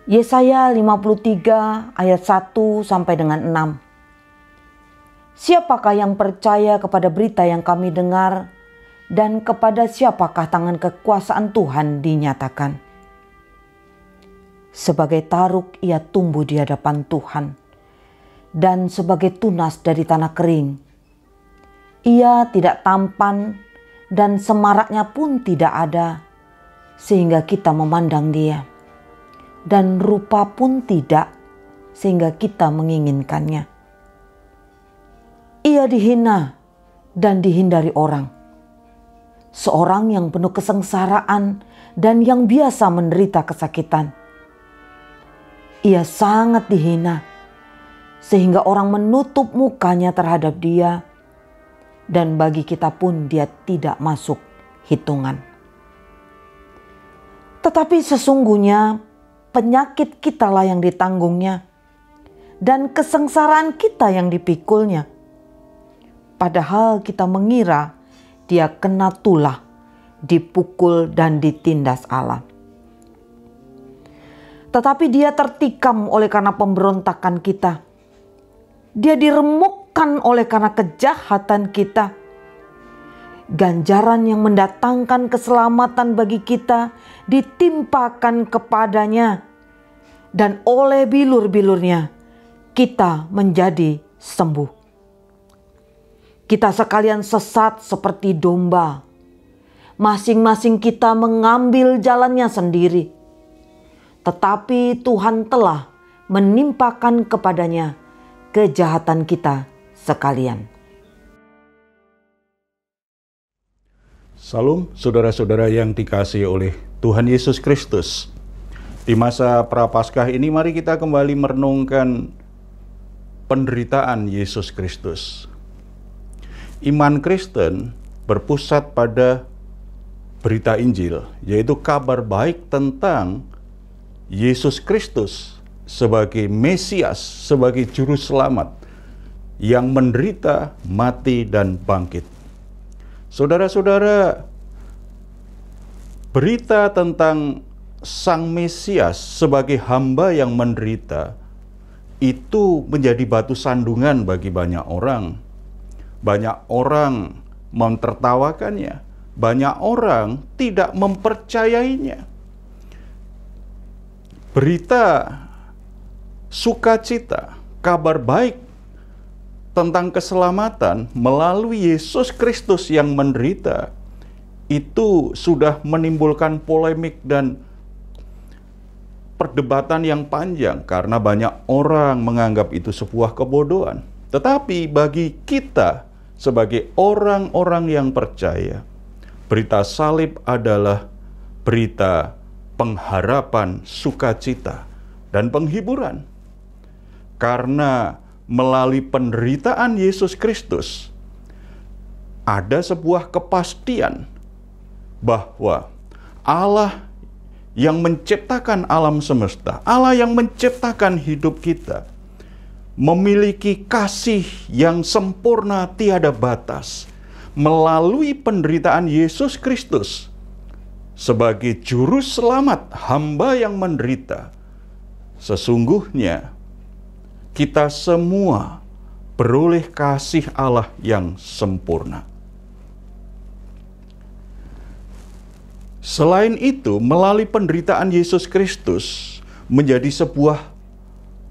Yesaya 53 ayat 1 sampai dengan 6. Siapakah yang percaya kepada berita yang kami dengar, dan kepada siapakah tangan kekuasaan Tuhan dinyatakan? Sebagai taruk ia tumbuh di hadapan Tuhan, dan sebagai tunas dari tanah kering. Ia tidak tampan, dan semaraknya pun tidak ada, sehingga kita memandang dia. Dan rupa pun tidak, sehingga kita menginginkannya. Ia dihina dan dihindari orang. Seorang yang penuh kesengsaraan dan yang biasa menderita kesakitan. Ia sangat dihina, sehingga orang menutup mukanya terhadap dia, dan bagi kita pun dia tidak masuk hitungan. Tetapi sesungguhnya penyakit kitalah yang ditanggungnya, dan kesengsaraan kita yang dipikulnya. Padahal kita mengira dia kena tulah, dipukul dan ditindas Allah. Tetapi dia tertikam oleh karena pemberontakan kita. Dia diremukkan oleh karena kejahatan kita. Ganjaran yang mendatangkan keselamatan bagi kita ditimpakan kepadanya, dan oleh bilur-bilurnya kita menjadi sembuh. Kita sekalian sesat seperti domba. Masing-masing kita mengambil jalannya sendiri. Tetapi Tuhan telah menimpakan kepadanya kejahatan kita sekalian. Salam saudara-saudara yang dikasihi oleh Tuhan Yesus Kristus. Di masa Prapaskah ini mari kita kembali merenungkan penderitaan Yesus Kristus. Iman Kristen berpusat pada berita Injil, yaitu kabar baik tentang Yesus Kristus sebagai Mesias, sebagai Juru Selamat yang menderita, mati, dan bangkit. Saudara-saudara, berita tentang Sang Mesias sebagai hamba yang menderita itu menjadi batu sandungan bagi banyak orang. Banyak orang mentertawakannya, banyak orang tidak mempercayainya. Berita sukacita, kabar baik tentang keselamatan melalui Yesus Kristus yang menderita, itu sudah menimbulkan polemik dan perdebatan yang panjang karena banyak orang menganggap itu sebuah kebodohan. Tetapi bagi kita sebagai orang-orang yang percaya, berita salib adalah berita pengharapan, sukacita, dan penghiburan. Karena melalui penderitaan Yesus Kristus, ada sebuah kepastian bahwa Allah yang menciptakan alam semesta, Allah yang menciptakan hidup kita, memiliki kasih yang sempurna tiada batas. Melalui penderitaan Yesus Kristus sebagai Juru Selamat, hamba yang menderita, sesungguhnya kita semua beroleh kasih Allah yang sempurna. Selain itu, melalui penderitaan Yesus Kristus menjadi sebuah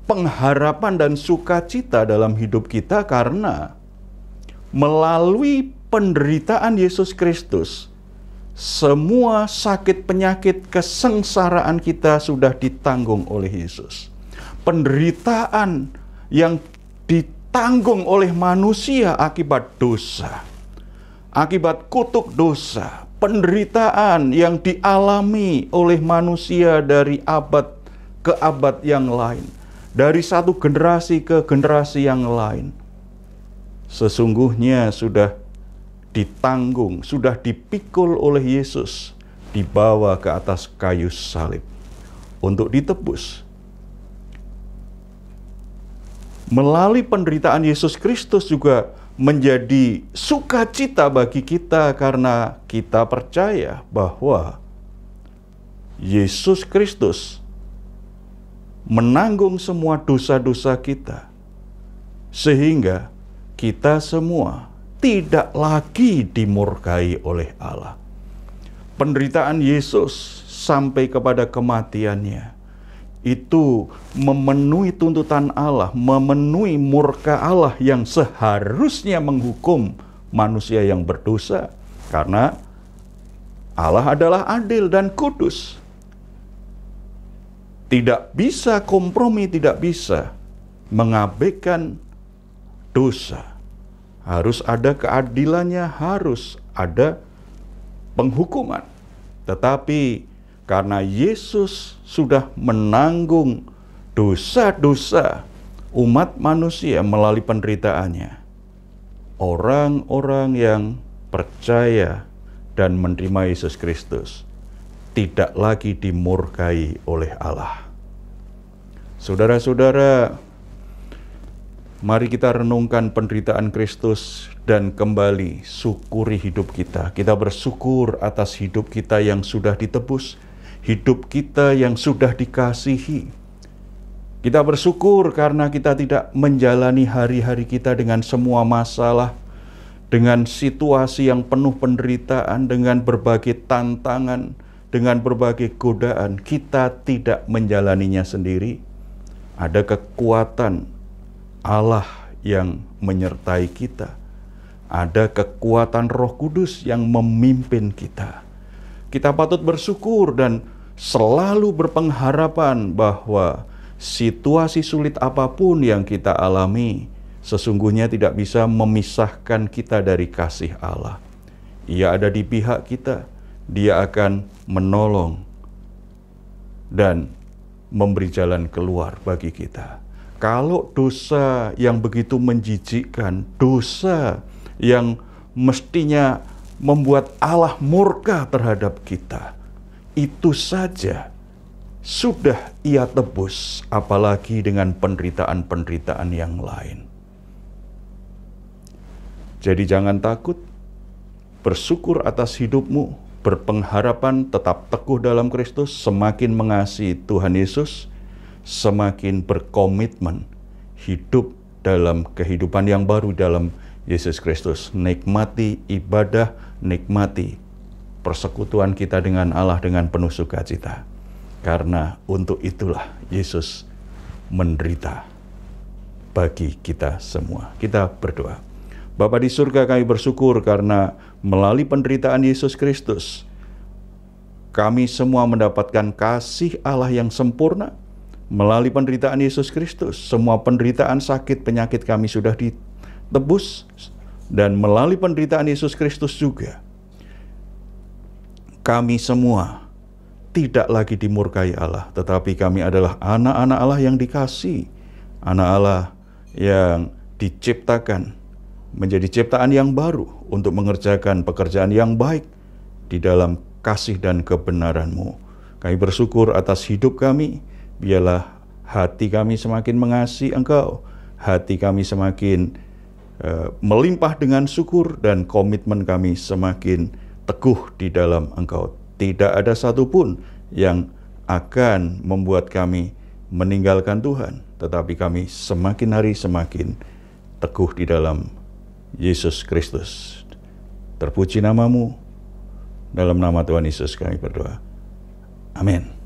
pengharapan dan sukacita dalam hidup kita, karena melalui penderitaan Yesus Kristus semua sakit penyakit kesengsaraan kita sudah ditanggung oleh Yesus. Penderitaan yang ditanggung oleh manusia akibat dosa, akibat kutuk dosa, penderitaan yang dialami oleh manusia dari abad ke abad yang lain, dari satu generasi ke generasi yang lain, sesungguhnya sudah ditanggung, sudah dipikul oleh Yesus, dibawa ke atas kayu salib untuk ditebus. Melalui penderitaan Yesus Kristus juga menjadi sukacita bagi kita karena kita percaya bahwa Yesus Kristus menanggung semua dosa-dosa kita, sehingga kita semua tidak lagi dimurkai oleh Allah. Penderitaan Yesus sampai kepada kematiannya itu memenuhi tuntutan Allah, memenuhi murka Allah yang seharusnya menghukum manusia yang berdosa, karena Allah adalah adil dan kudus. Tidak bisa kompromi, tidak bisa mengabaikan dosa. Harus ada keadilannya, harus ada penghukuman. Tetapi karena Yesus sudah menanggung dosa-dosa umat manusia melalui penderitaannya, orang-orang yang percaya dan menerima Yesus Kristus tidak lagi dimurkai oleh Allah. Saudara-saudara, mari kita renungkan penderitaan Kristus dan kembali syukuri hidup kita. Kita bersyukur atas hidup kita yang sudah ditebus, hidup kita yang sudah dikasihi. Kita bersyukur karena kita tidak menjalani hari-hari kita dengan semua masalah, dengan situasi yang penuh penderitaan, dengan berbagai tantangan, dengan berbagai godaan. Kita tidak menjalaninya sendiri. Ada kekuatan Allah yang menyertai kita. Ada kekuatan Roh Kudus yang memimpin kita. Kita patut bersyukur dan selalu berpengharapan bahwa situasi sulit apapun yang kita alami sesungguhnya tidak bisa memisahkan kita dari kasih Allah. Ia ada di pihak kita. Dia akan menolong dan memberi jalan keluar bagi kita. Kalau dosa yang begitu menjijikkan, dosa yang mestinya membuat Allah murka terhadap kita, itu saja sudah Ia tebus, apalagi dengan penderitaan-penderitaan yang lain. Jadi jangan takut, bersyukur atas hidupmu, berpengharapan, tetap teguh dalam Kristus, semakin mengasihi Tuhan Yesus, semakin berkomitmen hidup dalam kehidupan yang baru dalam Yesus Kristus. Nikmati ibadah, nikmati persekutuan kita dengan Allah dengan penuh sukacita. Karena untuk itulah Yesus menderita bagi kita semua. Kita berdoa. Bapa di surga, kami bersyukur karena melalui penderitaan Yesus Kristus, kami semua mendapatkan kasih Allah yang sempurna. Melalui penderitaan Yesus Kristus, semua penderitaan sakit, penyakit kami sudah ditebus. Dan melalui penderitaan Yesus Kristus juga, kami semua tidak lagi dimurkai Allah, tetapi kami adalah anak-anak Allah yang dikasihi, anak Allah yang diciptakan menjadi ciptaan yang baru untuk mengerjakan pekerjaan yang baik di dalam kasih dan kebenaran-Mu. Kami bersyukur atas hidup kami. Biarlah hati kami semakin mengasihi Engkau, hati kami semakin melimpah dengan syukur, dan komitmen kami semakin teguh di dalam Engkau. Tidak ada satupun yang akan membuat kami meninggalkan Tuhan, tetapi kami semakin hari semakin teguh di dalam Yesus Kristus. Terpuji nama-Mu. Dalam nama Tuhan Yesus kami berdoa. Amin.